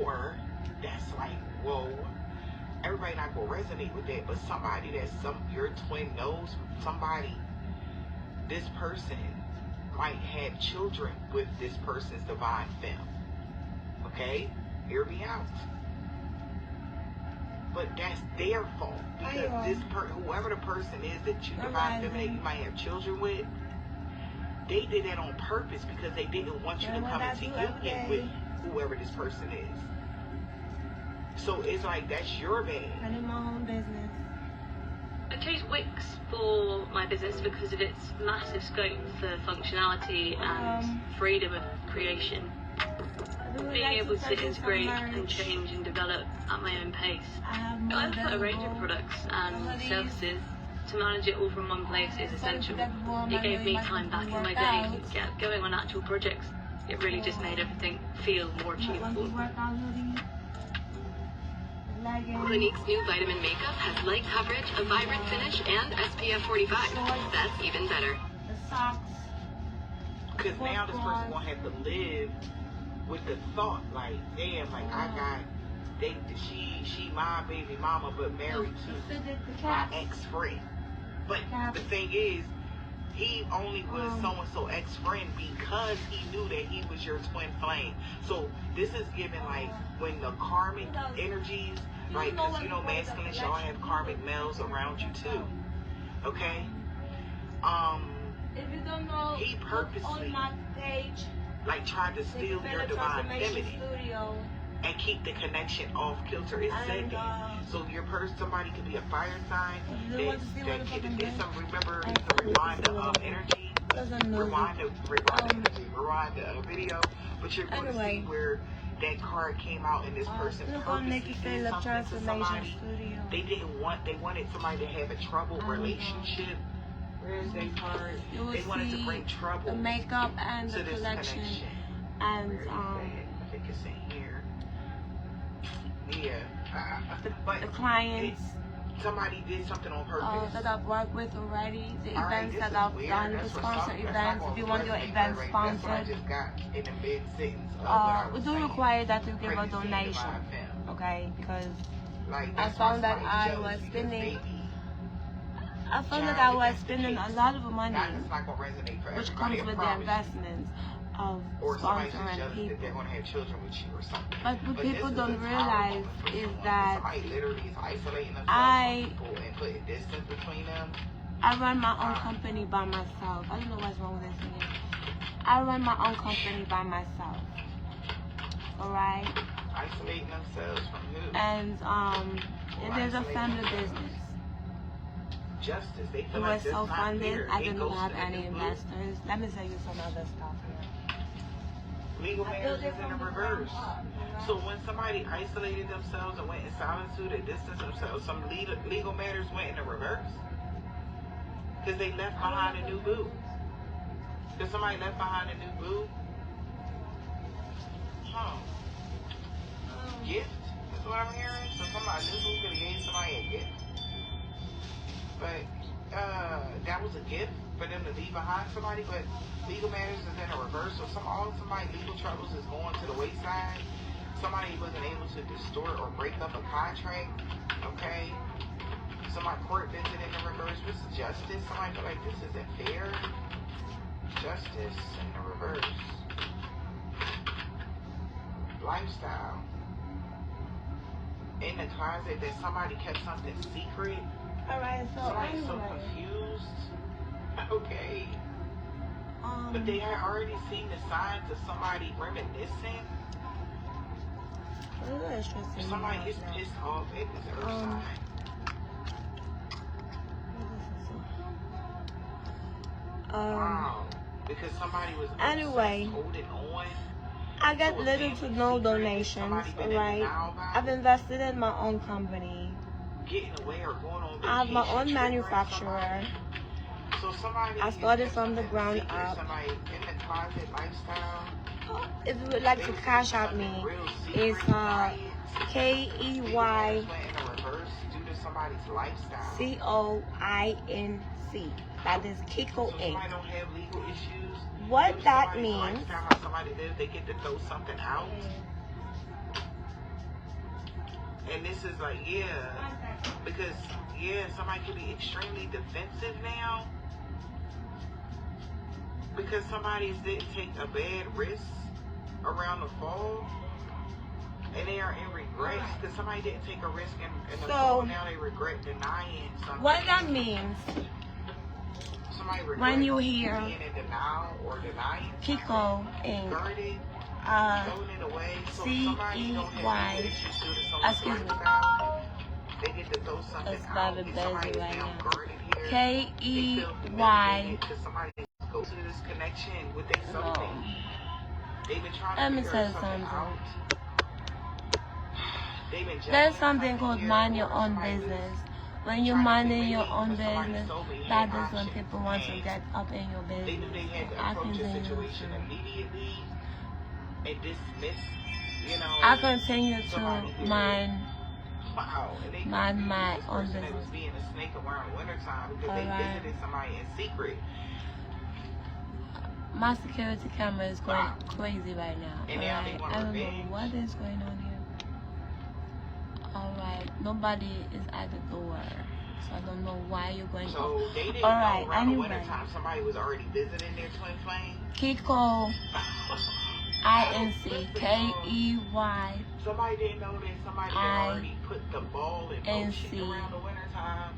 Or that's like, whoa, everybody not gonna resonate with that, but somebody that's your twin knows somebody, this person might have children with this person's divine femme. Okay? Hear me out. But that's their fault, because whoever the person is that you divine feminine you might have children with, they did that on purpose because they didn't want you to come into union with whoever this person is. So it's like, that's your bad. I need my own business. I chose Wix for my business because of its massive scope for functionality and freedom of creation. Being able to integrate and change and develop at my own pace. I offer a range of products and services. To manage it all from one place is essential. It gave me time back in my day to get going on actual projects. It really just made everything feel more achievable. Clinique's new vitamin makeup has light coverage, a vibrant finish, and SPF 45. That's even better. The socks. Because now this person gonna have to live with the thought, like, damn, like I got, she my baby mama, but married to my ex-friend. But the thing is, he only was so-and-so ex-friend because he knew that he was your twin flame. So this is given like when the karmic energies, like, because you know masculine, y'all have karmic males around you too. Okay? If you don't know, he purposely on my page, like tried to steal your divine feminine and keep the connection off kilter. It said that. So your somebody could be a fire sign that did some, remember the rewind of energy, rewind the video, but you're going to see where that card came out and this person purposely did something to somebody. They wanted somebody to have a troubled relationship. Where's that card? They wanted to bring trouble the makeup and to the this collection. connection. And I think it's in here. Yeah. But the clients somebody did something on purpose. that I've worked with already, the events that I've done, the sponsor events. If you want your event sponsored, we do require that you give a donation, okay? Because I found that I was spending a lot of money, which comes with the investments of sponsoring people. But what people don't realize is that I run my own company by myself. I don't know what's wrong with this thing. I run my own company by myself. Alright? Isolating themselves from who? And it is a family business. Justice. They feel it like was self-funded. I didn't have in any investors. Let me tell you some other stuff here. Legal matters is in the reverse. So when somebody isolated themselves and went in solitude and distanced themselves, some legal matters went in the reverse. Because they left behind a new boo. Because somebody left behind a new boo. Gift? That's what I'm hearing. So somebody new boo could have gave somebody a gift. But that was a gift for them to leave behind somebody, but legal matters is in a reverse. So all somebody's legal troubles is going to the wayside. Somebody wasn't able to distort or break up a contract, okay? Somebody court visit in the reverse. What's justice? Somebody feel like this isn't fair. Justice in the reverse. Lifestyle. In the closet that somebody kept something secret. Alright, so somebody's so confused. Okay. But they had already seen the signs of somebody reminiscing. Somebody is pissed off at this other side. Wow. Because somebody was holding on. I get little to no donations, alright? I've invested in my own company. Getting away or going on vacation, I have my own manufacturer. So somebody I started from the ground up. Somebody in the closet lifestyle. If you would like to cash out me, it's KEY COINC. That is Kiko Inc. Somebody don't have legal issues. What that means? How somebody lives, they get to throw something out. And this is like, because, somebody can be extremely defensive now because somebody didn't take a bad risk around the fall, and they are in regrets because somebody didn't take a risk in the fall. Now they regret denying something. What that means, somebody when you hear being in denial or denying Kiko in C-E-Y, excuse me, they get to throw something it's out. not a busy right now. K-E-Y. Somebody go to this connection with their something. They've been trying to figure something out. There's something called mind your own business. When you're minding your own business, that is when people want to get up in your business. They knew they had to approach the situation immediately and dismiss, I continue to mind my own business. That was being a snake around wintertime because they visited somebody in secret. My security camera is going crazy right now. I don't know what is going on here. Alright, nobody is at the door, so I don't know why you're going so they didn't Alright, know around anyway. The wintertime somebody was already visiting their twin flame. Kiko, I-N-C, K-E-Y. Somebody didn't know that somebody had already put the ball in motion around the wintertime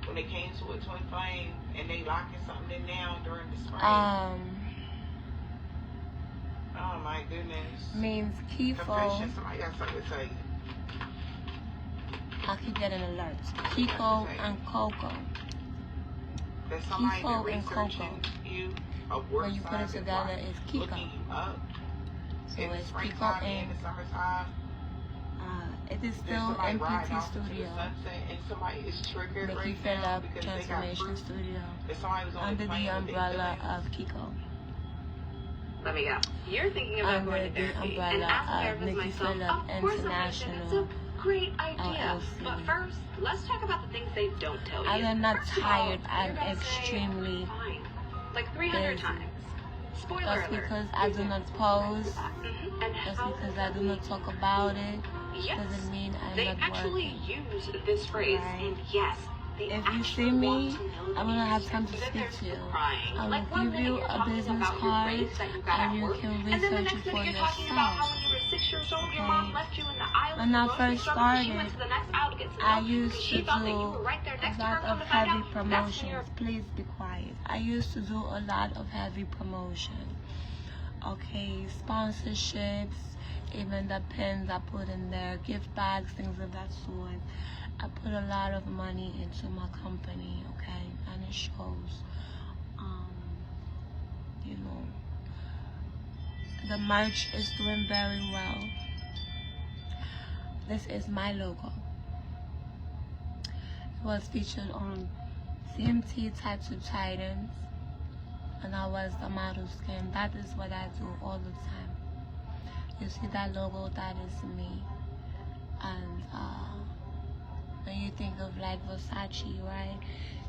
when they came to a twin flame and they locking something in now during the spring. Oh my goodness. Means Kifo. Confession, somebody got something to say. I keep getting alerts. Kiko and Coco. Kifo and Coco. When you put it together, it's Kiko. So it's Kiko and it is still MPT Studio. Nikki Philip Transformation Studio. Under the umbrella of Kiko. Let me go. You're thinking about going to therapy, and as a therapist myself, of course I'm thinking it's a great idea. But first, let's talk about the things they don't tell you. I am not tired. I'm extremely like 300 times. Spoiler That's alert. because I do not pose. That's because I do not talk about it. Yes. Doesn't mean I'm they not actually working. use this phrase, and yes. If you see me, I'm gonna have time to speak to you. I will give you a business card and you can research it for yourself. When I first started, I used to do a lot of heavy promotions. Please be quiet. I used to do a lot of heavy promotion. Okay, sponsorships, even the pins I put in there, gift bags, things of that sort. I put a lot of money into my company, okay, and it shows. The merch is doing very well. This is my logo. It was featured on CMT Types of Titans, and I was the model skin. That is what I do all the time. You see that logo? That is me. And when you think of like Versace, right?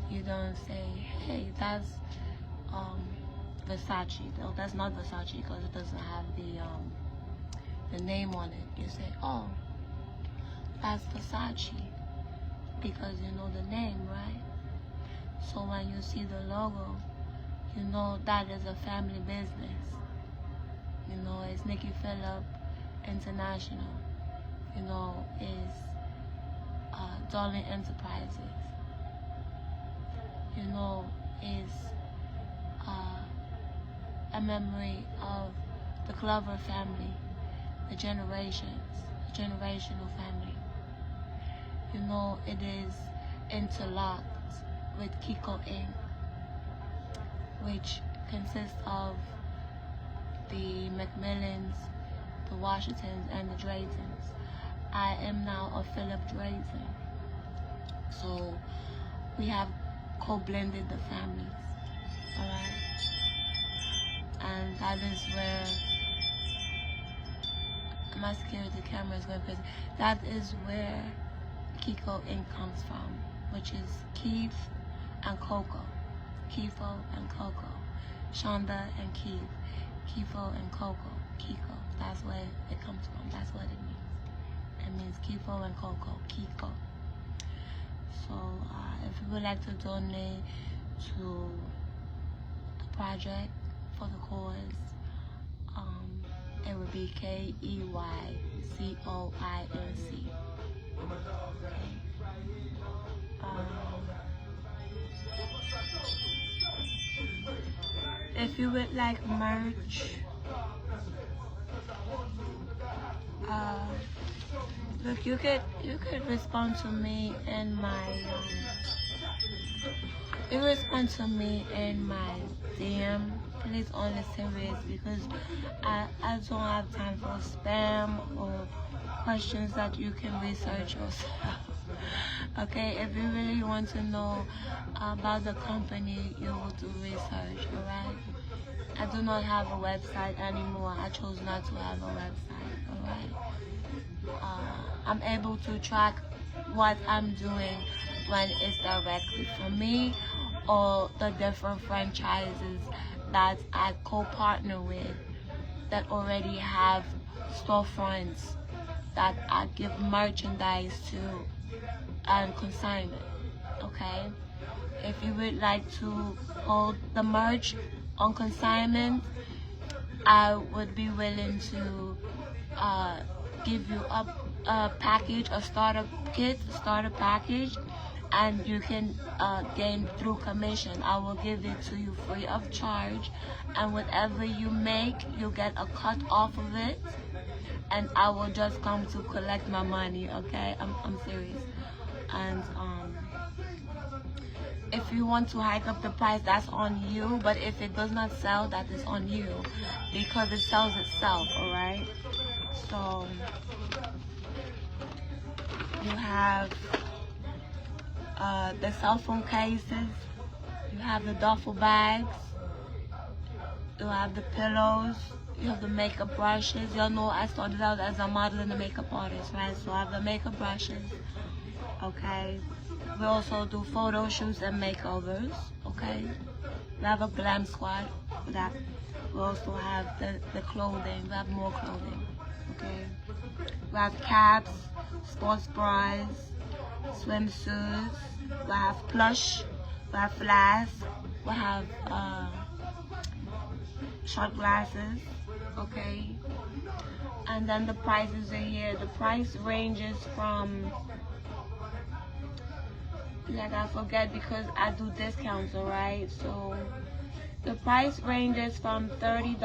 You don't say, hey, that's Versace. No, that's not Versace because it doesn't have the name on it. You say, oh, that's Versace because you know the name, right? So when you see the logo, you know that is a family business. You know, it's Nikki Philip International. You know, it's Darling Enterprises. You know, is a memory of the Glover family, the generational family. You know, it is interlocked with Kiko Inc., which consists of the Macmillans, the Washingtons, and the Draytons. I am now a Philip Drayton. So we have co-blended the families, alright? And that is where my security camera is going crazy. That is where Kiko Inc. comes from, which is Keith and Coco. Kifo and Coco. Shonda and Keith. Kifo and Coco. Kiko. That's where it comes from. That's what it means. It means Kifo and Coco, Kiko. So if you would like to donate to the project for the cause, it would be KEYCOINC. If you would like merch, look, you could respond to me in my DM. Please only serious, because I don't have time for spam or questions that you can research yourself. Okay, if you really want to know about the company, you will do research, alright? I do not have a website anymore. I chose not to have a website, alright? I'm able to track what I'm doing when it's directly for me, or the different franchises that I co-partner with that already have storefronts that I give merchandise to and consignment. Okay, if you would like to hold the merch on consignment, I would be willing to give you a package, a starter kit, starter package, and you can gain through commission. I will give it to you free of charge, and whatever you make, you get a cut off of it, and I will just come to collect my money. Okay, I'm serious. And if you want to hike up the price, that's on you, but if it does not sell, that is on you, because it sells itself. All right, so you have the cell phone cases, you have the duffel bags, you have the pillows, you have the makeup brushes. Y'all know I started out as a model and a makeup artist, right? So I have the makeup brushes, okay? We also do photo shoots and makeovers, okay? We have a glam squad for that. We also have the clothing. We have more clothing, okay? We have caps, sports bras, swimsuits. We have plush. We have flasks. We have shot glasses, okay? And then the prices are here. The price ranges from, like, I forget because I do discounts, alright? So the price ranges from $30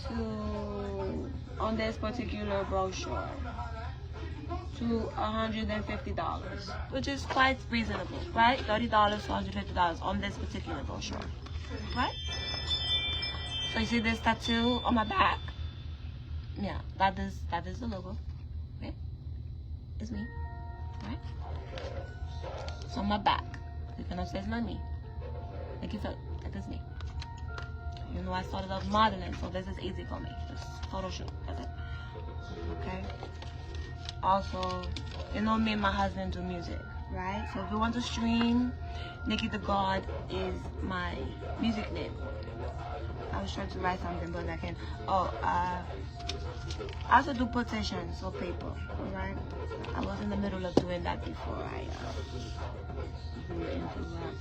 to, on this particular brochure, to $150, which is quite reasonable, right? $30 to $150 on this particular brochure, right? So you see this tattoo on my back? Yeah, that is the logo. Okay, it's me, right? It's on my back. You cannot say it's not me. Make it feel like it's me. You know, I started off modeling, so this is easy for me. Just photo shoot. That's it. Okay. Also, you know, me and my husband do music, right? So if you want to stream, Nikki Da God is my music name. I was trying to write something, but I can't. Oh, I also do petitions or paper, alright? I was in the middle of doing that before I grew into rap.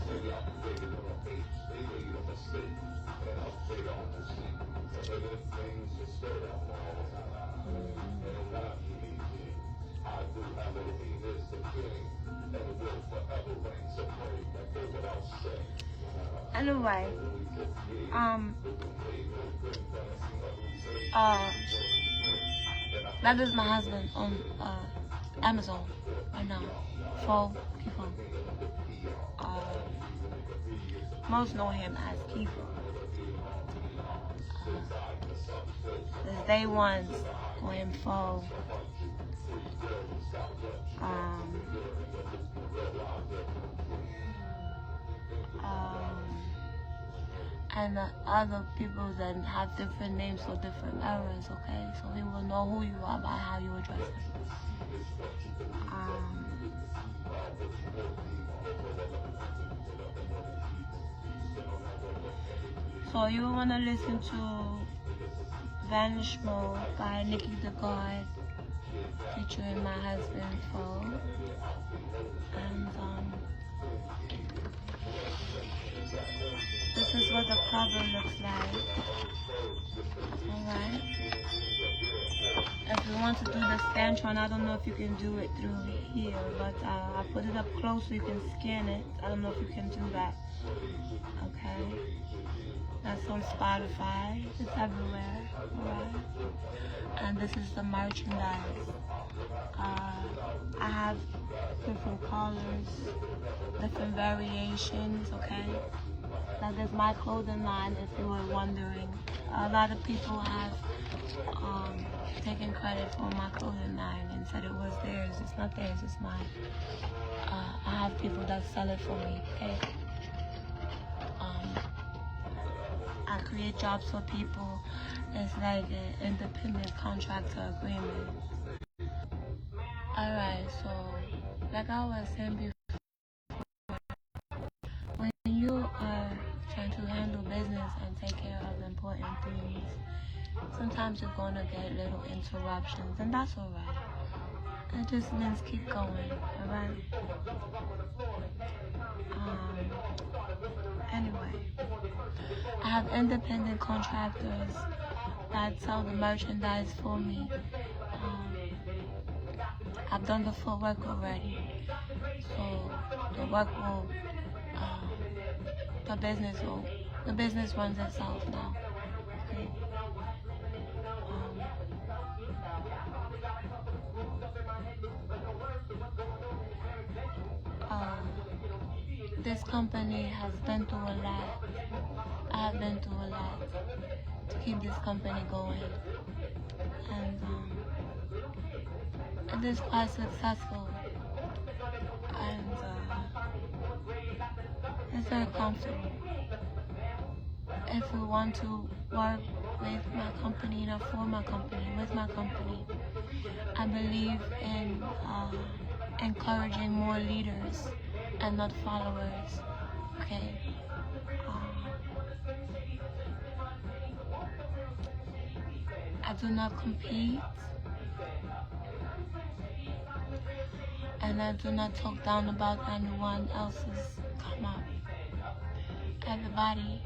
Anyway, that is my husband on Amazon right now. Pharaoh Elohim. Most know him as Kifo. Since day one, call him Pharaoh. And other people that have different names for different eras, okay? So he will know who you are by how you address him. So you want to listen to Vanish Mode by Nikki Da God, featuring my husband, Pharaoh. And this is what the cover looks like. Alright. If you want to do the Scantron, I don't know if you can do it through here, but I put it up close so you can scan it. I don't know if you can do that. Okay. That's on Spotify. It's everywhere. Alright. And this is the merchandise. I have different colors, different variations, okay? That is my clothing line, if you were wondering. A lot of people have taken credit for my clothing line and said it was theirs. It's not theirs, it's mine. I have people that sell it for me, okay? I create jobs for people. It's like an independent contractor agreement. Alright, so like I was saying before, when you are trying to handle business and take care of important things, sometimes you're going to get little interruptions, and that's alright. It just means keep going, alright? Anyway, I have independent contractors that sell the merchandise for me. I've done the footwork already, so the work will, the business runs itself now. Okay. This company has been through a lot. I have been through a lot to keep this company going, and it is quite successful, and it's very comfortable. If you want to work with my company, not for my company, with my company, I believe in encouraging more leaders and not followers, okay? I do not compete, and I do not talk down about anyone else's come up. Everybody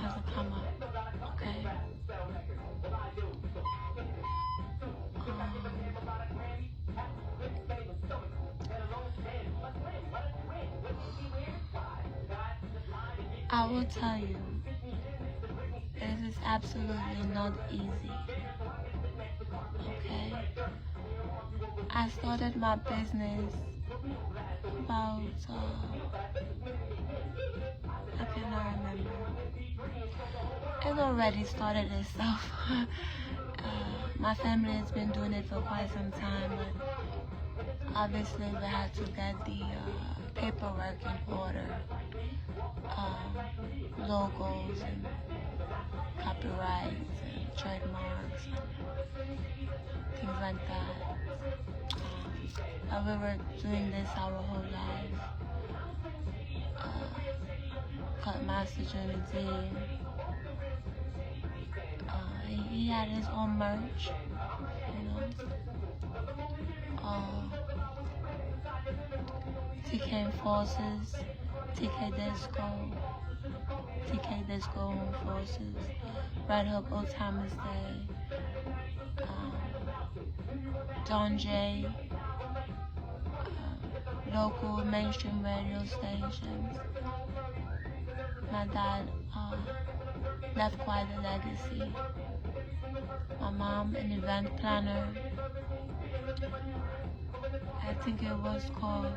has a come up, okay? I will tell you, it is absolutely not easy, okay? I started my business about, I cannot remember. It already started itself. My family has been doing it for quite some time, but obviously we had to get the paperwork in order, logos and copyrights and trademarks and things like that. We were doing this our whole life. Cut Master Trinidadian. He had his own merch, you know. TK Forces, TK Disco Forces, Red Hook Old Timers Day, Don J, local mainstream radio stations. My dad left quite a legacy. My mom, an event planner. I think it was called,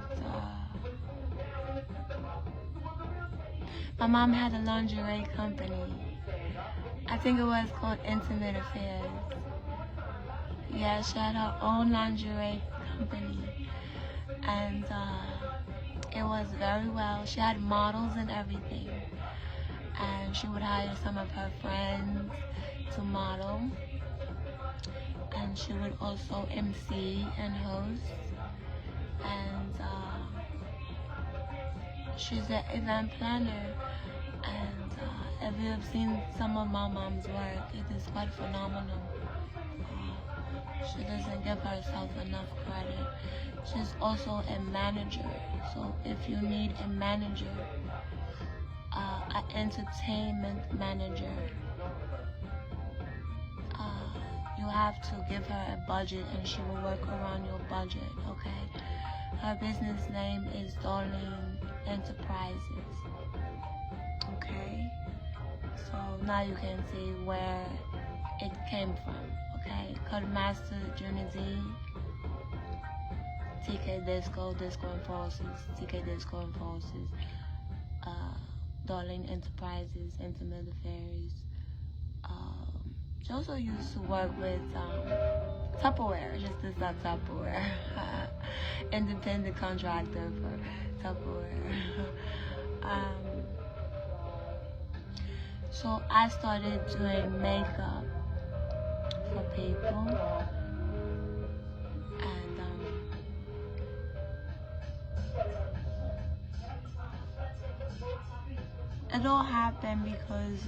my mom had a lingerie company. I think it was called Intimate Affairs. Yeah, she had her own lingerie company, and it was very well. She had models and everything, and she would hire some of her friends to model, and she would also MC and host, and she's an event planner, And if you have seen some of my mom's work, it is quite phenomenal. She doesn't give herself enough credit. She's also a manager. So if you need a manager, an entertainment manager, you have to give her a budget and she will work around your budget, okay? Her business name is Darling Enterprises, okay? So now you can see where it came from, okay? Cutmaster Trinidadian, TK Disco, Disco Enforcers, TK Disco Enforcers, Darling Enterprises, Intimate Affairs. She also used to work with Tupperware, just as that Tupperware. Independent contractor for Tupperware. So I started doing makeup for people. And it all happened because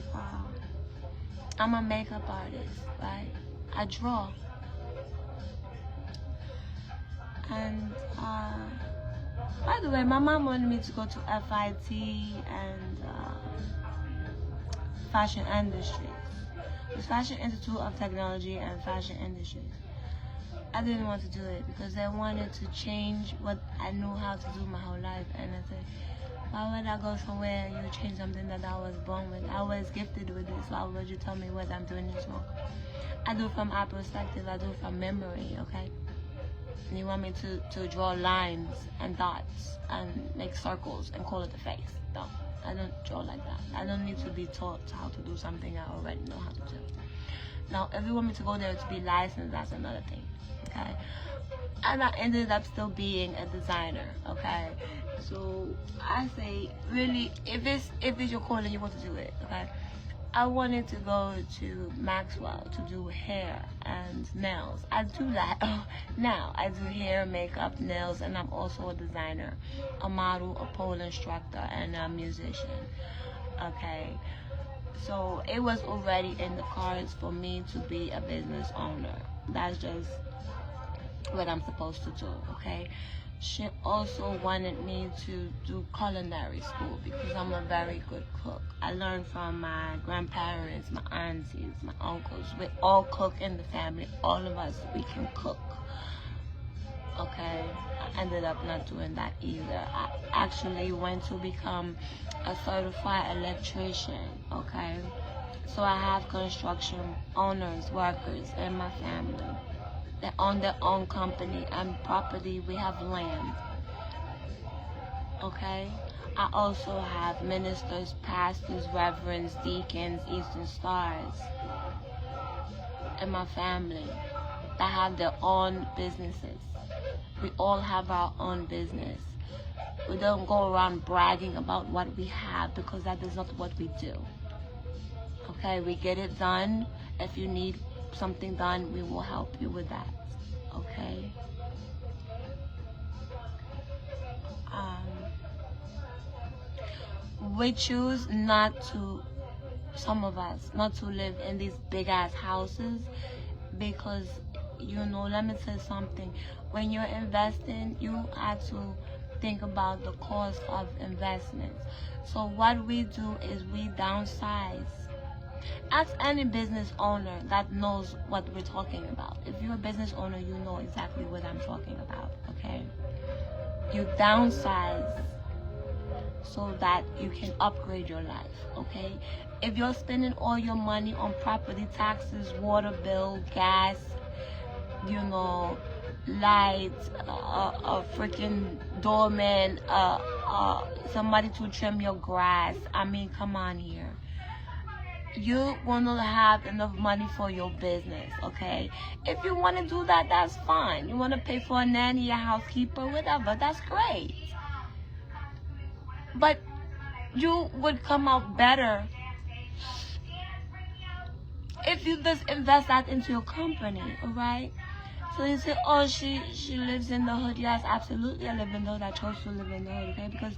I'm a makeup artist, right? I draw. And by the way, my mom wanted me to go to FIT and fashion industries. It's Fashion Institute of Technology and Fashion Industries. I didn't want to do it because they wanted to change what I knew how to do my whole life. And I said, why would I go somewhere and you change something that I was born with? I was gifted with this. Why would you tell me what I'm doing is wrong? I do from our perspective. I do from memory, okay? And you want me to draw lines and dots and make circles and call it a face. No, I don't draw like that. I don't need to be taught how to do something I already know how to do. Now, if you want me to go there to be licensed, that's another thing, okay? And I ended up still being a designer, okay? So I say, really, if it's your calling, you want to do it, okay? I wanted to go to Maxwell to do hair and nails. I do that now. I do hair, makeup, nails, and I'm also a designer, a model, a pole instructor, and a musician, okay? So it was already in the cards for me to be a business owner. That's just what I'm supposed to do, okay? She also wanted me to do culinary school because I'm a very good cook. I learned from my grandparents, my aunties, my uncles. We all cook in the family. All of us, we can cook, okay? I ended up not doing that either. I actually went to become a certified electrician, okay? So I have construction owners, workers in my family. They own their own company and property. We have land, okay? I also have ministers, pastors, reverends, deacons, Eastern Stars in my family that have their own businesses. We all have our own business. We don't go around bragging about what we have because that is not what we do, okay? We get it done. If you need something done, we will help you with that, okay? We choose not to, some of us, not to live in these big ass houses because, you know, let me say something. When you're investing, you have to think about the cost of investments. So what we do is we downsize. Ask any business owner that knows what we're talking about. If you're a business owner, you know exactly what I'm talking about, okay? You downsize so that you can upgrade your life, okay? If you're spending all your money on property taxes, water bill, gas, you know, lights, a freaking doorman, somebody to trim your grass, I mean, come on here. You want to have enough money for your business, okay? If you want to do that, that's fine. You want to pay for a nanny, a housekeeper, whatever, that's great. But you would come out better if you just invest that into your company, alright? So you say, oh, she lives in the hood. Yes, absolutely, I live in the hood. I chose to live in the hood, okay? Because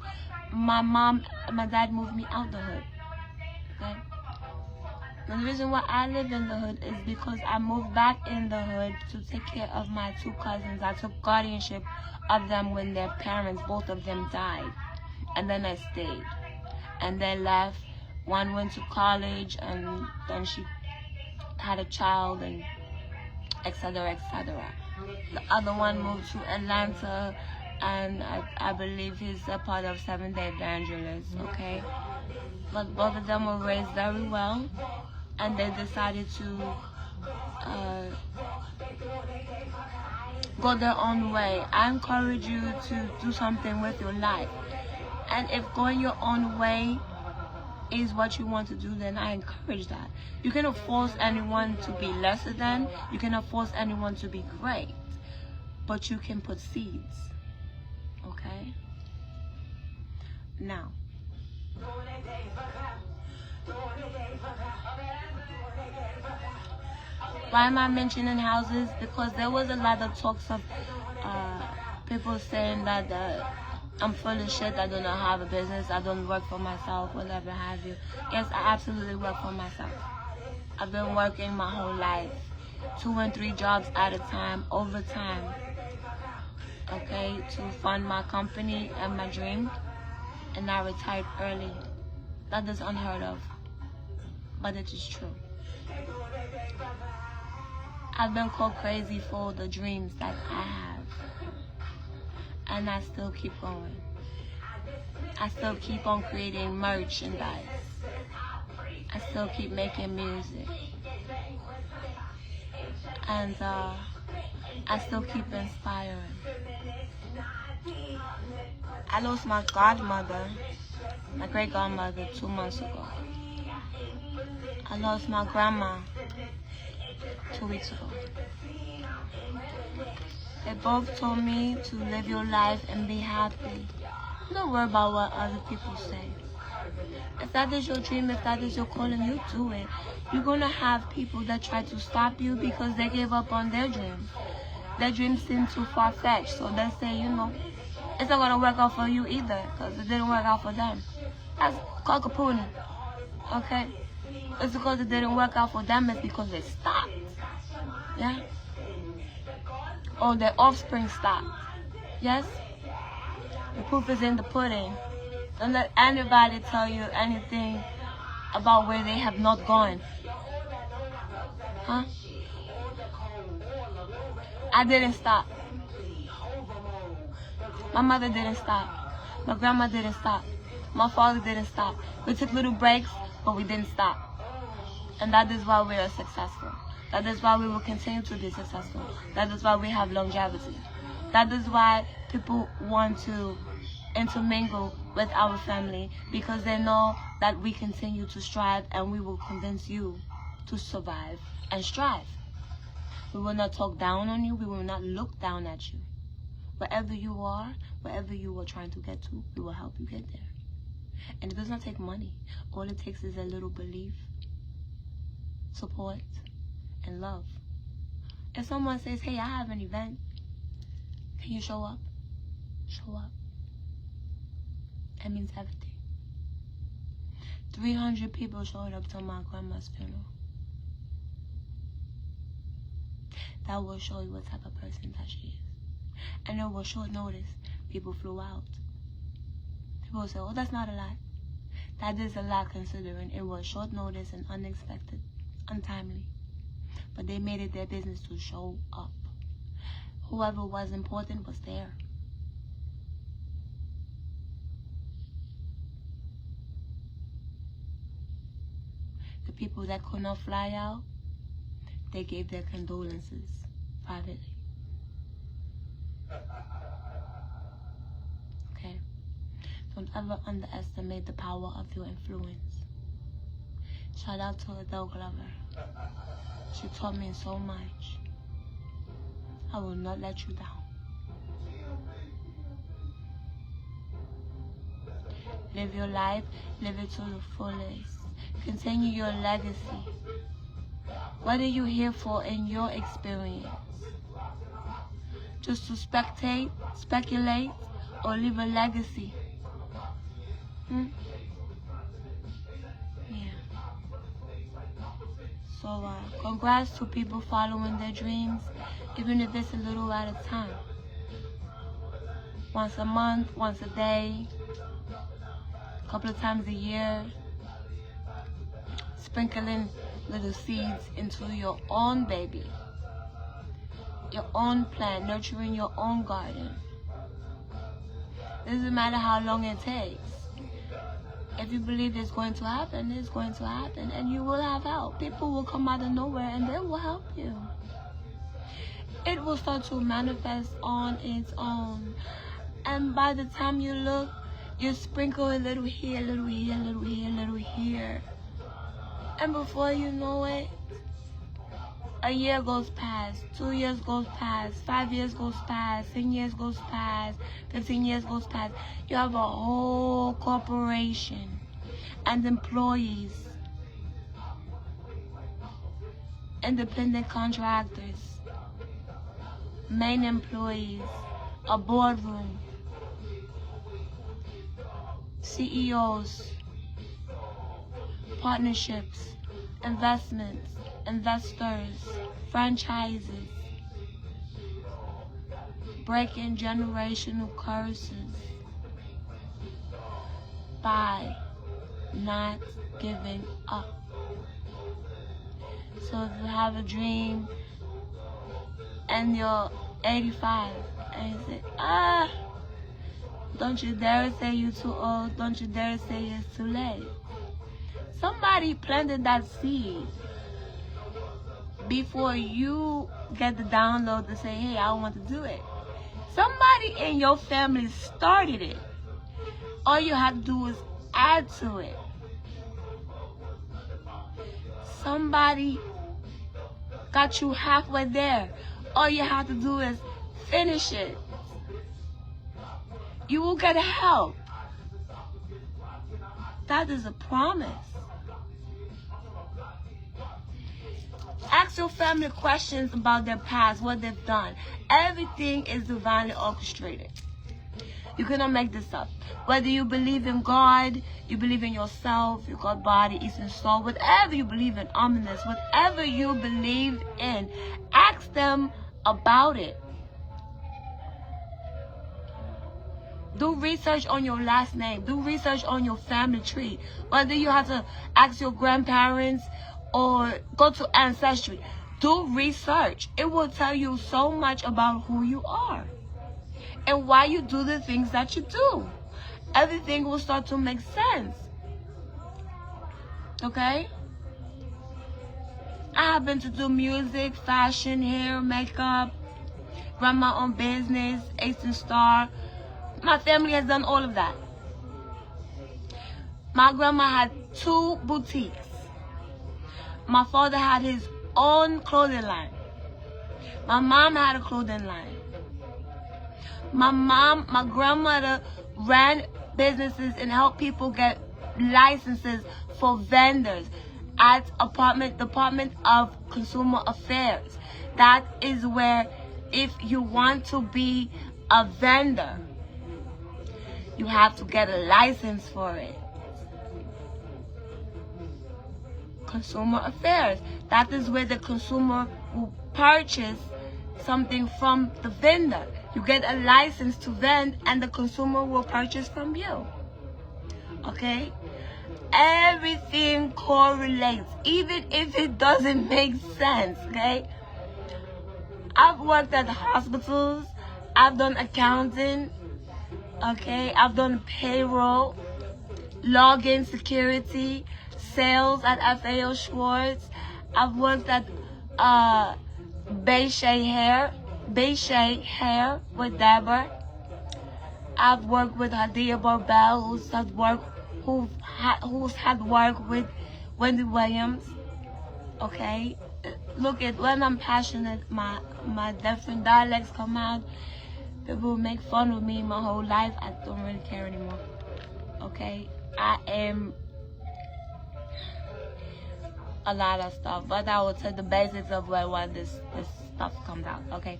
my mom and my dad moved me out the hood. okay? And the reason why I live in the hood is because I moved back in the hood to take care of my 2 cousins. I took guardianship of them when their parents, both of them, died. And then I stayed. And they left. One went to college, and then she had a child, and etc., etc. The other one moved to Atlanta, and I believe he's a part of Seventh-day Evangelists, okay? But both of them were raised very well, and they decided to go their own way. I encourage you to do something with your life. And if going your own way is what you want to do, then I encourage that. You cannot force anyone to be lesser than. You cannot force anyone to be great. But you can put seeds. Okay? Now, why am I mentioning houses? Because there was a lot of talks of people saying that I'm full of shit, I don't know how to have a business, I don't work for myself, whatever have you. Yes, I absolutely work for myself. I've been working my whole life, 2 and 3 jobs at a time, overtime, okay, to fund my company and my dream, and I retired early. That is unheard of, but it is true. I've been called crazy for the dreams that I have, and I still keep going. I still keep on creating merchandise. I still keep making music, and I still keep inspiring. I lost my godmother, my great-godmother, 2 months ago. I lost my grandma 2 weeks ago. They both told me to live your life and be happy. Don't worry about what other people say. If that is your dream, if that is your calling, you do it. You're going to have people that try to stop you because they gave up on their dream. Their dreams seem too far-fetched, so they say, you know, it's not going to work out for you either because it didn't work out for them. That's called kapooning, okay? It's because it didn't work out for them, it's because they stopped, yeah? Or their offspring stopped, yes? The proof is in the pudding. Don't let anybody tell you anything about where they have not gone. Huh? I didn't stop. My mother didn't stop. My grandma didn't stop. My father didn't stop. We took little breaks, but we didn't stop. And that is why we are successful. That is why we will continue to be successful. That is why we have longevity. That is why people want to intermingle with our family, because they know that we continue to strive, and we will convince you to survive and strive. We will not talk down on you. We will not look down at you. Wherever you are, wherever you are trying to get to, we will help you get there. And it does not take money. All it takes is a little belief, support, and love. If someone says, hey, I have an event, can you show up? Show up. That means everything. 300 people showed up to my grandma's funeral. That will show you what type of person that she is. And it was short notice. People flew out. People say, oh, that's not a lot. That is a lot considering it was short notice and unexpected, untimely. But they made it their business to show up. Whoever was important was there. The people that could not fly out, they gave their condolences privately. Okay? Don't ever underestimate the power of your influence. Shout out to Adele Glover. She taught me so much. I will not let you down. Live your life, live it to the fullest. Continue your legacy. What are you here for in your experience? Just to spectate, speculate, or leave a legacy? Yeah. So congrats to people following their dreams, even if it's a little at a time. Once a month, once a day, a couple of times a year, sprinkling little seeds into your own baby, your own plant, nurturing your own garden. Doesn't matter how long it takes. If you believe it's going to happen, it's going to happen, and you will have help. People will come out of nowhere and they will help you. It will start to manifest on its own. And by the time you look, you sprinkle a little here, a little here, a little here, a little here. And before you know it, a year goes past, 2 years goes past, 5 years goes past, 10 years goes past, 15 years goes past. You have a whole corporation and employees, independent contractors, main employees, a boardroom, CEOs, partnerships, investments, investors, franchises, breaking generational curses by not giving up. So if you have a dream and you're 85 and you say, don't you dare say you're too old, don't you dare say it's too late. Somebody planted that seed before you get the download to say, hey, I want to do it. Somebody in your family started it. All you have to do is add to it. Somebody got you halfway there. All you have to do is finish it. You will get help. That is a promise. Ask your family questions about their past, what they've done. Everything is divinely orchestrated. You cannot make this up. Whether you believe in God, you believe in yourself, your God, body, Eastern soul, whatever you believe in, ominous, whatever you believe in, ask them about it. Do research on your last name. Do research on your family tree. Whether you have to ask your grandparents or go to Ancestry. Do research. It will tell you so much about who you are and why you do the things that you do. Everything will start to make sense. Okay? I happen to do music, fashion, hair, makeup, run my own business, Eastern Star. My family has done all of that. My grandma had 2 boutiques. My father had his own clothing line. My mom had a clothing line. My grandmother ran businesses and helped people get licenses for vendors at Department of Consumer Affairs. That is where, if you want to be a vendor, you have to get a license for it. Consumer Affairs. That is where the consumer will purchase something from the vendor. You get a license to vend and the consumer will purchase from you. Okay? Everything correlates, even if it doesn't make sense. Okay? I've worked at hospitals. I've done accounting. Okay? I've done payroll, login security, sales at FAO Schwartz. I've worked at Beige Hair with Deborah. I've worked with Hadia Barbell, who's had work with Wendy Williams. Okay, look at when I'm passionate, my different dialects come out. People make fun of me my whole life. I don't really care anymore. Okay, I am a lot of stuff, but I will tell the basics of where this stuff comes out. Okay,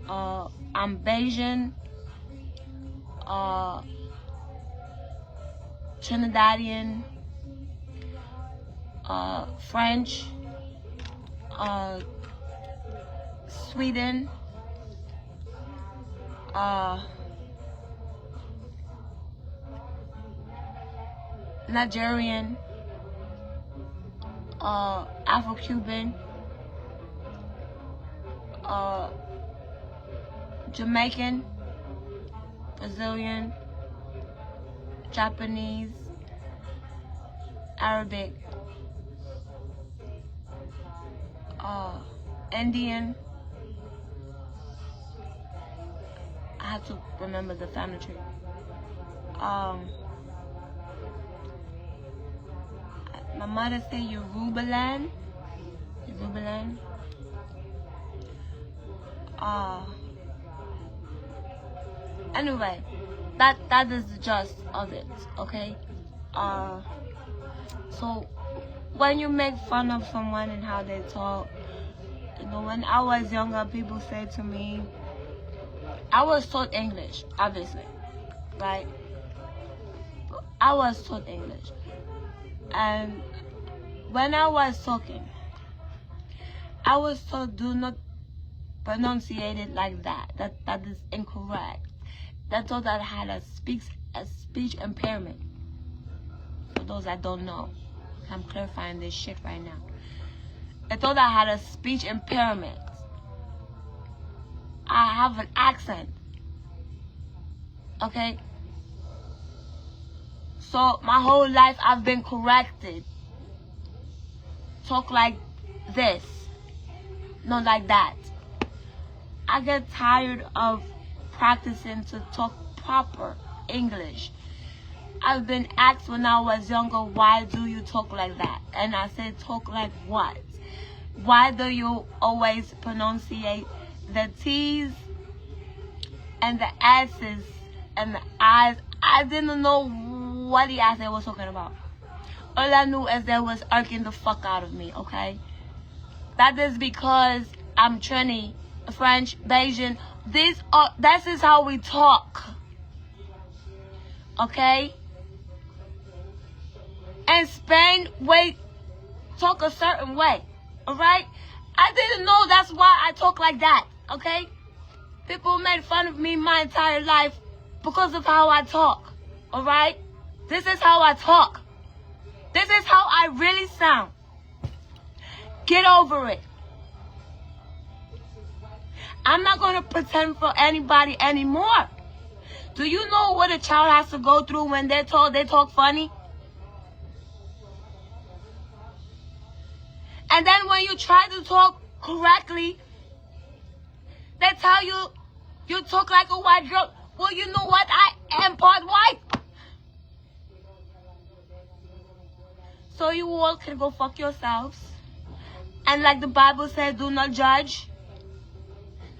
I'm Bajan, Trinidadian, French, Sweden, Nigerian, Afro-Cuban, Jamaican, Brazilian, Japanese, Arabic, Indian. I have to remember the family tree. My mother said Yorubaland. Anyway, that is the gist of it, okay? So when you make fun of someone and how they talk, you know, when I was younger, people say to me, I was taught English, obviously, right? I was taught English. And when I was talking, I was told do not pronunciate it like that. That is incorrect. They thought that I had a speech impairment. For those that don't know, I'm clarifying this shit right now. They thought I had a speech impairment. I have an accent. Okay? So my whole life I've been corrected. Talk like this, not like that. I get tired of practicing to talk proper English. I've been asked when I was younger, why do you talk like that? And I said, talk like what? Why do you always pronunciate the T's and the S's and the I's? I didn't know what the ass they was talking about. All I knew is they was irking the fuck out of me, okay? That is because I'm Trini, French, Bajan. This is how we talk. Okay? In Spain, we talk a certain way. Alright? I didn't know that's why I talk like that. Okay? People made fun of me my entire life because of how I talk. Alright? This is how I talk. This is how I really sound. Get over it. I'm not going to pretend for anybody anymore. Do you know what a child has to go through when they're told they talk funny? And then when you try to talk correctly, they tell you, you talk like a white girl. Well, you know what? I am part white. So you all can go fuck yourselves. And like the Bible says, do not judge.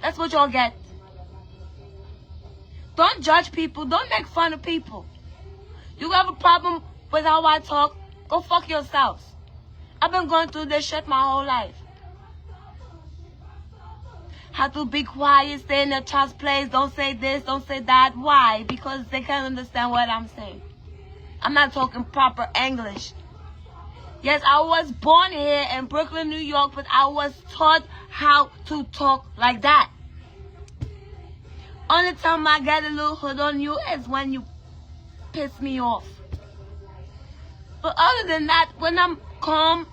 That's what y'all get. Don't judge people. Don't make fun of people. You have a problem with how I talk, go fuck yourselves. I've been going through this shit my whole life. Have to be quiet, stay in their child's place, don't say this, don't say that. Why? Because they can't understand what I'm saying. I'm not talking proper English. Yes, I was born here in Brooklyn, New York, but I was taught how to talk like that. Only time I get a little hood on you is when you piss me off. But other than that, when I'm calm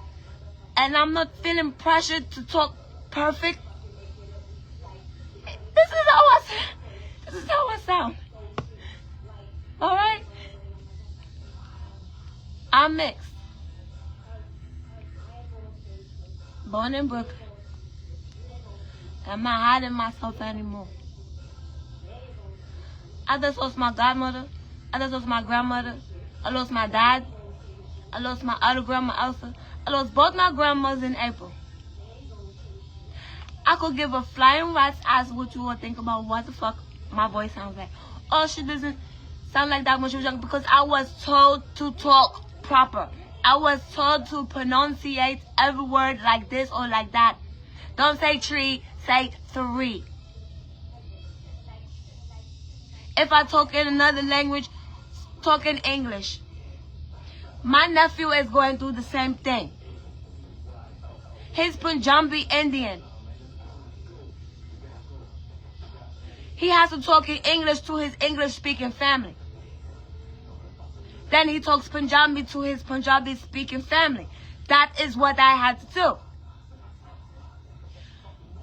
and I'm not feeling pressured to talk perfect, this is how I sound. Alright? I'm mixed. Born in Brooklyn. I'm not hiding myself anymore. I just lost my godmother. I just lost my grandmother. I lost my dad. I lost my other grandma, Elsa. I lost both my grandmothers in April. I could give a flying rat's ass what you would think about what the fuck my voice sounds like. Oh, she doesn't sound like that when she was young because I was told to talk proper. I was told to pronunciate every word like this or like that. Don't say tree, say 3. If I talk in another language, talk in English. My nephew is going through the same thing. He's Punjabi Indian. He has to talk in English to his English-speaking family. Then he talks Punjabi to his Punjabi-speaking family. That is what I had to do.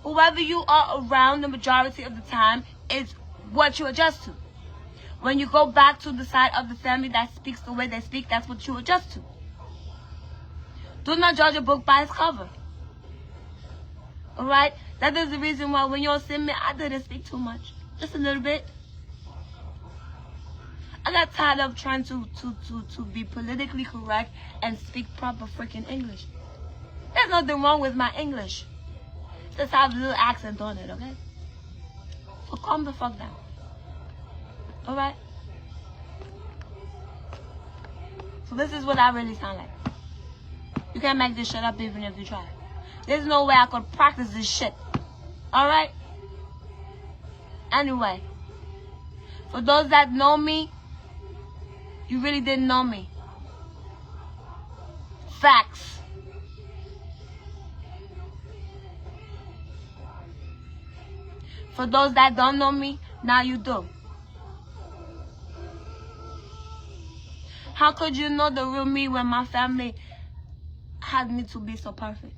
Whoever you are around the majority of the time is what you adjust to. When you go back to the side of the family that speaks the way they speak, that's what you adjust to. Do not judge a book by its cover. Alright? That is the reason why when y'all see me, I didn't speak too much. Just a little bit. I got tired of trying to be politically correct and speak proper freaking English. There's nothing wrong with my English. Just have a little accent on it, okay? So calm the fuck down. Alright? So this is what I really sound like. You can't make this shit up even if you try. There's no way I could practice this shit. Alright? Anyway. For those that know me, you really didn't know me. Facts. For those that don't know me, now you do. How could you know the real me when my family had me to be so perfect?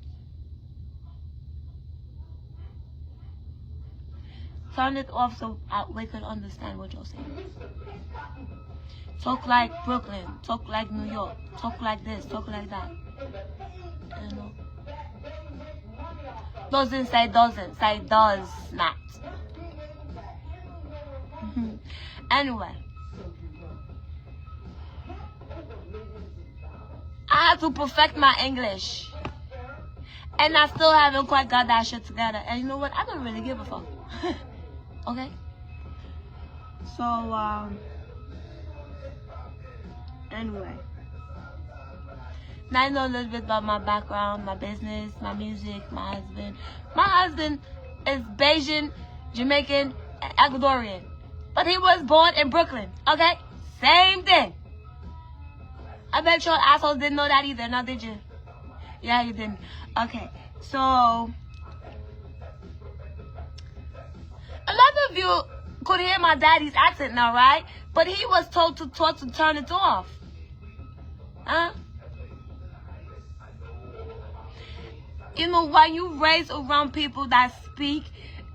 Turn it off so we can understand what you're saying. Talk like Brooklyn. Talk like New York. Talk like this. Talk like that. You know? Doesn't say doesn't. Say does not. Anyway. I had to perfect my English. And I still haven't quite got that shit together. And you know what? I don't really give a fuck. Okay? So, anyway. Now I know a little bit about my background, my business, my music, my husband. My husband is Bajan, Jamaican, and Ecuadorian. But he was born in Brooklyn. Okay? Same thing. I bet your assholes didn't know that either. Now did you? Yeah, you didn't. Okay. So, a lot of you could hear my daddy's accent now, right? But he was told to turn it off. Huh? You know, when you raise around people that speak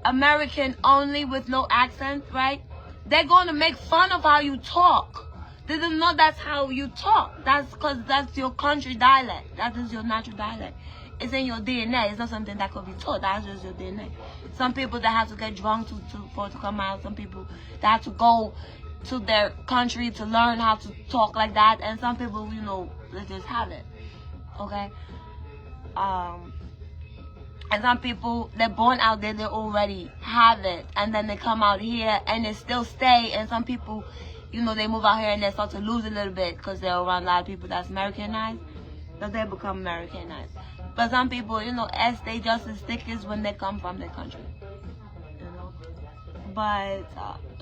American only with no accent, right? They're going to make fun of how you talk. They don't know that's how you talk. That's because that's your country dialect. That is your natural dialect. It's in your DNA. It's not something that could be taught. That's just your DNA. Some people that have to get drunk for it to come out. Some people that have to go to their country to learn how to talk like that. And some people, you know, they just have it. Okay? And some people, they're born out there, they already have it. And then they come out here and they still stay. And some people, you know, they move out here and they start to lose a little bit because they're around a lot of people that's Americanized. So they become Americanized. But some people, you know, they just as thick as when they come from their country. You know? But,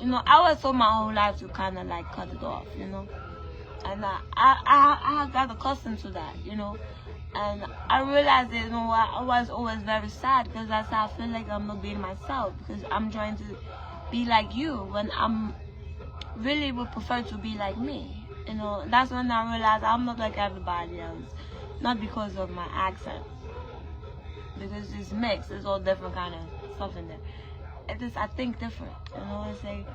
you know, I was told my whole life to kind of like cut it off, you know. And I got accustomed to that, you know. And I realized that, you know, I was always very sad because that's how I feel like I'm not being myself. Because I'm trying to be like you when I'm really would prefer to be like me. You know, that's when I realized I'm not like everybody else. Not because of my accent. Because it's mixed. There's all different kind of stuff in there. It is, I think, different. You know, it's like,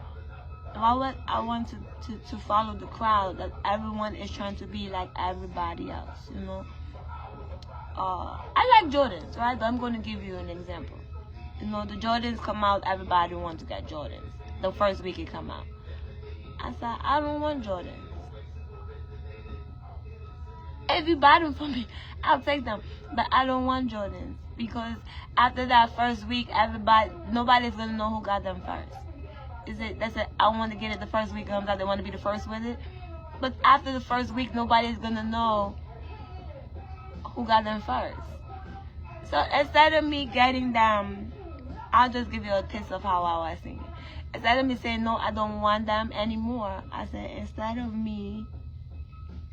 I want to follow the crowd. That everyone is trying to be like everybody else, you know. I like Jordans, right? But I'm going to give you an example. You know, the Jordans come out, everybody wants to get Jordans. The first week it come out. I said, I don't want Jordans. If you buy them for me, I'll take them. But I don't want Jordans. Because after that first week, nobody's going to know who got them first. That's it. I want to get it the first week. Comes out, they want to be the first with it. But after the first week, nobody's going to know who got them first. So instead of me getting them, I'll just give you a taste of how I was thinking. Instead of me saying, no, I don't want them anymore, I said, instead of me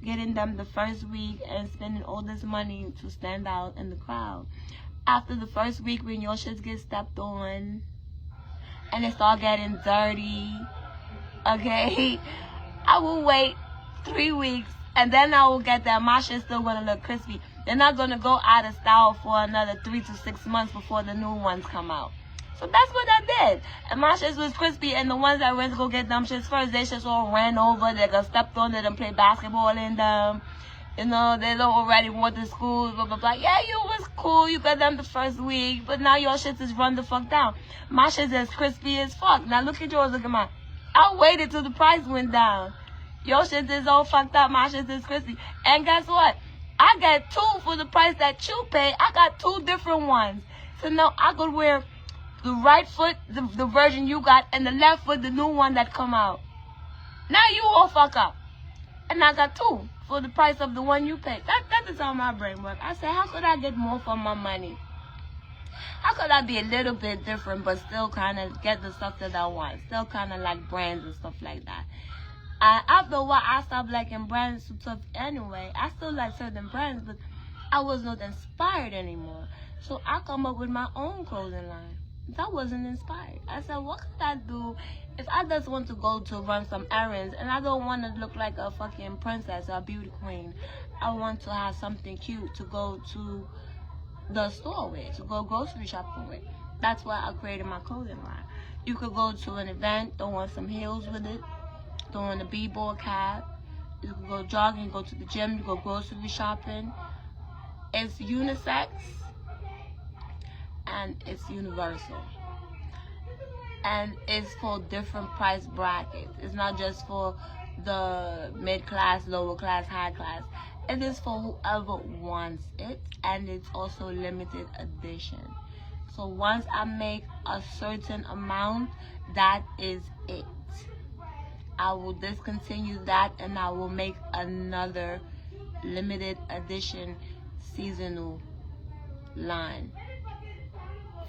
getting them the first week and spending all this money to stand out in the crowd. After the first week, when your shit get stepped on and it start getting dirty, okay, I will wait 3 weeks and then I will get that my shit's still gonna look crispy. They're not gonna go out of style for another 3 to 6 months before the new ones come out. So that's what I did. And my shits was crispy, and the ones that went to go get them shits first, they just all ran over. They got stepped on. They done play basketball in them. You know, they don't already went to school, blah, blah, blah. Yeah, you was cool. You got them the first week, but now your shit is run the fuck down. My shit's as crispy as fuck. Now look at yours, look at mine. I waited till the price went down. Your shit is all fucked up. My shit is crispy. And guess what? I got 2 for the price that you pay. I got 2 different ones. So now I could wear the right foot, the version you got, and the left foot, the new one that come out. Now you all fuck up. And I got 2 for the price of the one you paid. That is how my brain works. I said, how could I get more for my money? How could I be a little bit different, but still kind of get the stuff that I want? Still kind of like brands and stuff like that. After a while, I stopped liking brands so tough anyway. I still like certain brands, but I was not inspired anymore. So I come up with my own clothing line. That wasn't inspired. I said, what could I do if I just want to go to run some errands and I don't want to look like a fucking princess or a beauty queen? I want to have something cute to go to the store with, to go grocery shopping with. That's why I created my clothing line. You could go to an event, throw on some heels with it, throw on a b-boy cap. You could go jogging, go to the gym, you go grocery shopping. It's unisex. And it's universal. And it's for different price brackets. It's not just for the mid-class, lower class, high class. It is for whoever wants it. And it's also limited edition. So once I make a certain amount, that is it. I will discontinue that and I will make another limited edition seasonal line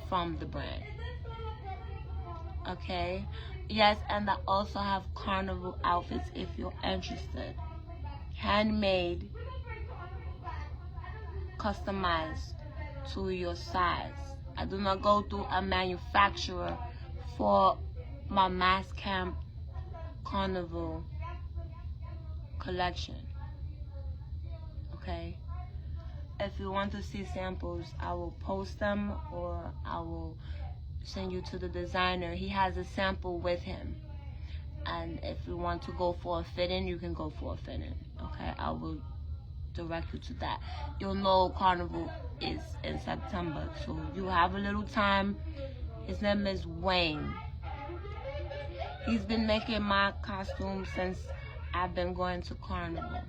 from the brand. Okay? Yes, and I also have carnival outfits if you're interested. Handmade, customized to your size. I do not go through a manufacturer for my mass camp carnival collection. Okay? If you want to see samples, I will post them or I will send you to the designer. He has a sample with him. And if you want to go for a fitting, you can go for a fitting. Okay, I will direct you to that. You'll know Carnival is in September, so you have a little time. His name is Wayne. He's been making my costumes since I've been going to Carnival.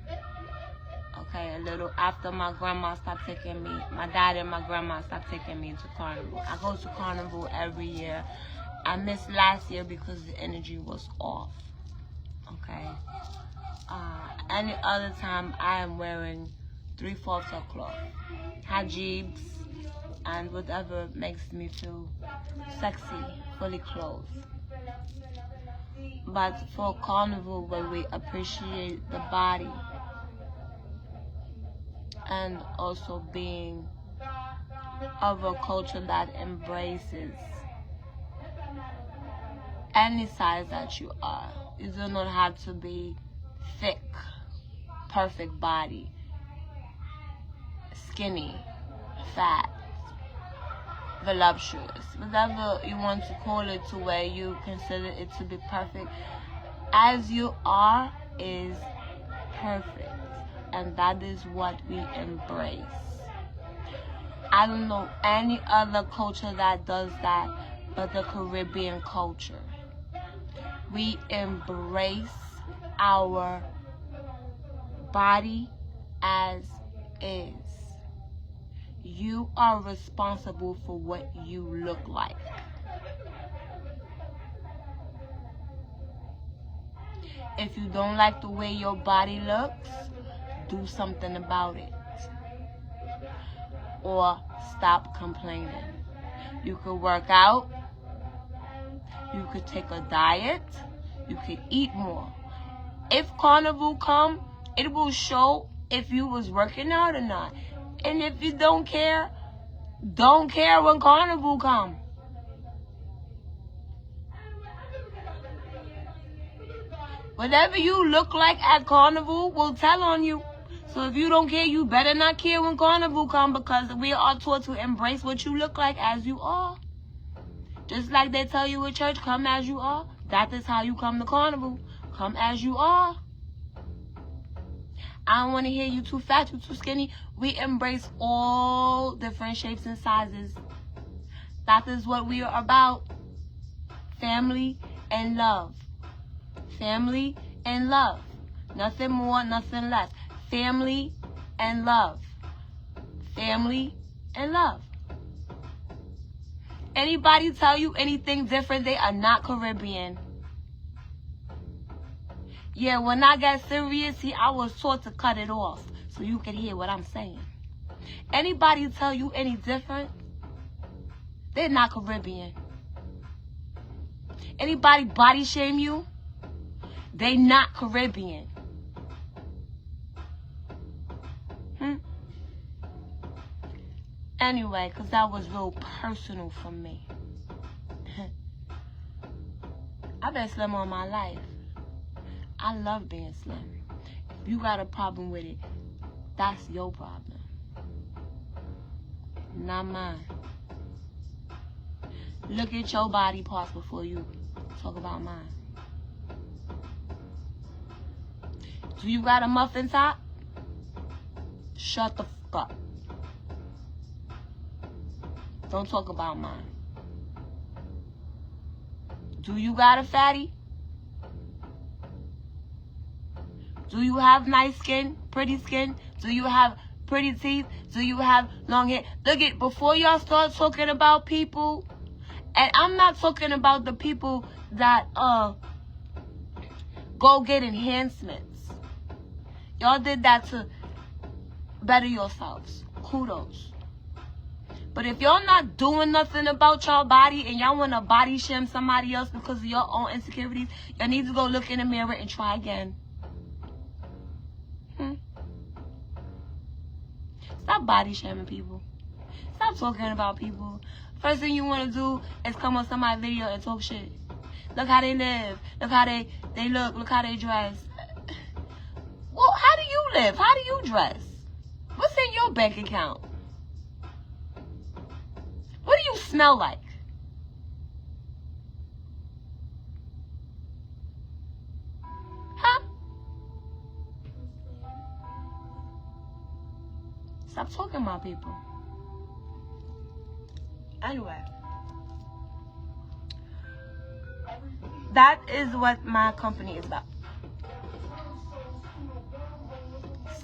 Okay, a little after my grandma stopped taking me, my dad and my grandma stopped taking me to Carnival. I go to Carnival every year. I missed last year because the energy was off. Okay. Any other time I am wearing 3/4 of cloth, hijabs, and whatever makes me feel sexy, fully clothed. But for Carnival, where we appreciate the body and also being of a culture that embraces any size that you are. You do not have to be thick, perfect body, skinny, fat, voluptuous, whatever you want to call it, to where you consider it to be perfect. As you are is perfect, and that is what we embrace. I don't know any other culture that does that but the Caribbean culture. We embrace our body as is. You are responsible for what you look like. If you don't like the way your body looks, do something about it. Or stop complaining. You could work out. You could take a diet. You could eat more. If Carnival come, It will show if you was working out or not. And if you don't care when Carnival come. Whatever you look like at Carnival will tell on you. So if you don't care, you better not care when Carnival come, because we are taught to embrace what you look like as you are. Just like they tell you at church, come as you are. That is how you come to Carnival. Come as you are. I don't want to hear you too fat, you too skinny. We embrace all different shapes and sizes. That is what we are about. Family and love. Family and love. Nothing more, nothing less. Family and love. Family and love. Anybody tell you anything different, they are not Caribbean. Yeah, when I got serious, I was taught to cut it off so you can hear what I'm saying. Anybody tell you any different, they're not Caribbean. Anybody body shame you, they not Caribbean. Anyway, because that was real personal for me. I've been slim all my life. I love being slim. If you got a problem with it, that's your problem. Not mine. Look at your body parts before you talk about mine. Do you got a muffin top? Shut the fuck up. Don't talk about mine. Do you got a fatty? Do you have nice skin, pretty skin? Do you have pretty teeth? Do you have long hair? Look at, before y'all start talking about people, and I'm not talking about the people that go get enhancements. Y'all did that to better yourselves. Kudos. But if y'all not doing nothing about y'all body and y'all want to body shame somebody else because of your own insecurities, y'all need to go look in the mirror and try again. Stop body shaming people. Stop talking about people. First thing you want to do is come on somebody's video and talk shit. Look how they live. Look how they look. Look how they dress. Well, how do you live? How do you dress? What's in your bank account? What do you smell like? Huh? Stop talking about people. Anyway. That is what my company is about.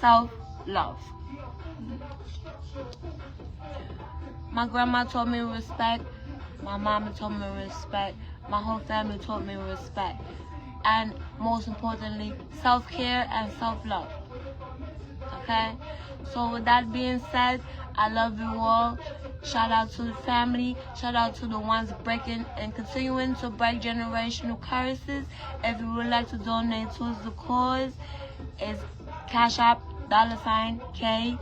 Self-love. My grandma taught me respect. My mama taught me respect. My whole family taught me respect. And most importantly, self-care and self-love. Okay? So with that being said, I love you all. Shout out to the family. Shout out to the ones breaking and continuing to break generational curses. If you would like to donate towards the cause, it's Cash App, $KEYCOINC.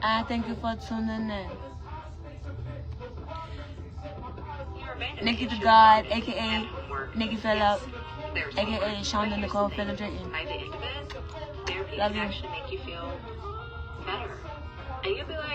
And thank you for tuning in. Nikki Da God, aka Nikki Phillip, aka Shonda Nicole Phillip Drayton. By the end of it, therapy Love can you. actually make you feel better. And you'll be like,